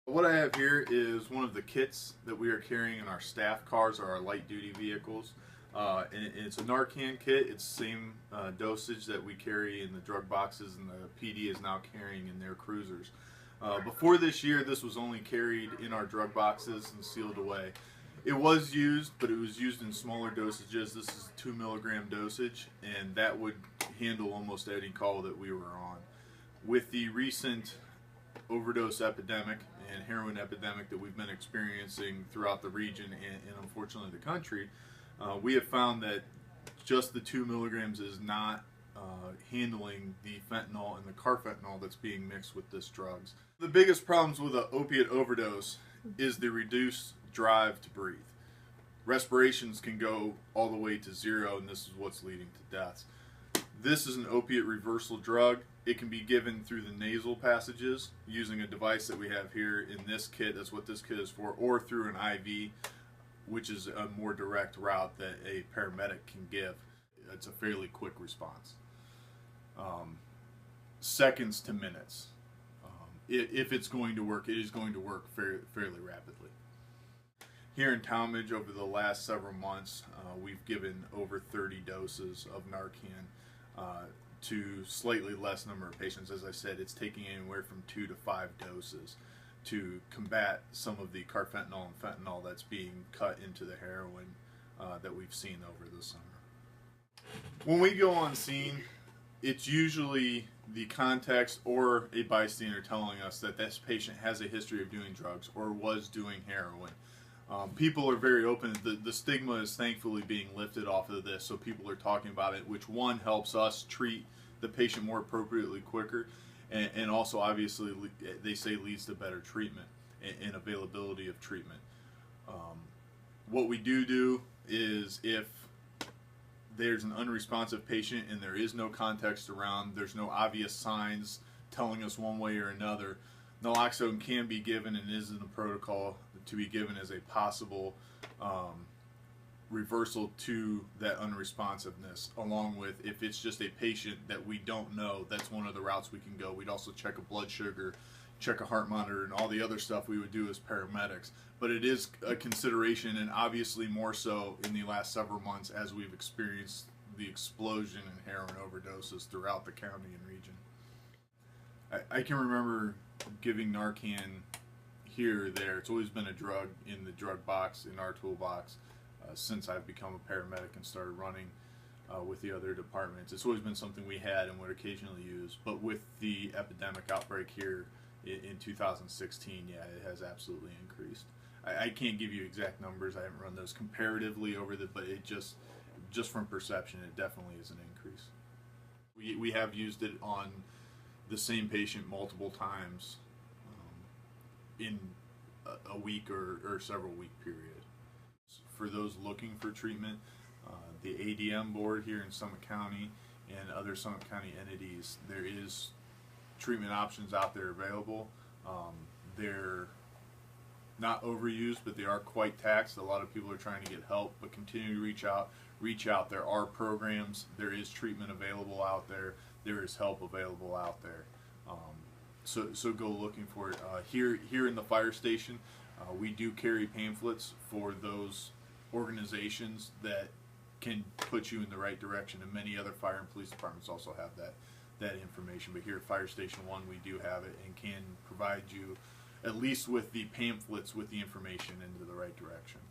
What I have here is one of the kits that we are carrying in our staff cars or our light duty vehicles. And it's a NARCAN kit. It's the same dosage that we carry in the drug boxes and the PD is now carrying in their cruisers. Before this year, this was only carried in our drug boxes and sealed away. It was used, but it was used in smaller dosages. This is a 2 milligram dosage, and that would handle almost any call that we were on. With the recent overdose epidemic and heroin epidemic that we've been experiencing throughout the region and unfortunately the country, we have found that just the 2 milligrams is not handling the fentanyl and the carfentanil that's being mixed with this drugs. The biggest problems with an opiate overdose is the reduced drive to breathe. Respirations can go all the way to 0, and this is what's leading to deaths. This is an opiate reversal drug. It can be given through the nasal passages using a device that we have here in this kit. That's what this kit is for, or through an IV, which is a more direct route that a paramedic can give. It's a fairly quick response. Seconds to minutes. If it's going to work, it is going to work fairly rapidly. Here in Tallmadge, over the last several months, we've given over 30 doses of NARCAN to slightly less number of patients. As I said, it's taking anywhere from 2 to 5 doses to combat some of the carfentanil and fentanyl that's being cut into the heroin that we've seen over the summer. When we go on scene, it's usually the context or a bystander telling us that this patient has a history of doing drugs or was doing heroin. People are very open. The stigma is thankfully being lifted off of this, so people are talking about it, which one helps us treat the patient more appropriately quicker, and also obviously they say leads to better treatment and availability of treatment. What we do is if there's an unresponsive patient and there is no context around, there's no obvious signs telling us one way or another, naloxone can be given and is in the protocol to be given as a possible reversal to that unresponsiveness, along with if it's just a patient that we don't know, that's one of the routes we can go. We'd also check a blood sugar, check a heart monitor, and all the other stuff we would do as paramedics. But it is a consideration, and obviously more so in the last several months as we've experienced the explosion in heroin overdoses throughout the county and region. I can remember giving NARCAN here or there. It's always been a drug in the drug box, in our toolbox, since I've become a paramedic and started running with the other departments. It's always been something we had and would occasionally use. But with the epidemic outbreak here in 2016, yeah, it has absolutely increased. I can't give you exact numbers. I haven't run those comparatively over but it just from perception, it definitely is an increase. We have used it on the same patient multiple times in a week or several week period. For those looking for treatment, the ADM board here in Summit County and other Summit County entities, there is treatment options out there available. They're not overused, but they are quite taxed. A lot of people are trying to get help, but continue to reach out. There are programs, there is treatment available out there, there is help available out there. So go looking for it. Here in the fire station, we do carry pamphlets for those organizations that can put you in the right direction, and many other fire and police departments also have that information. But here at Fire Station 1, we do have it and can provide you at least with the pamphlets with the information into the right direction.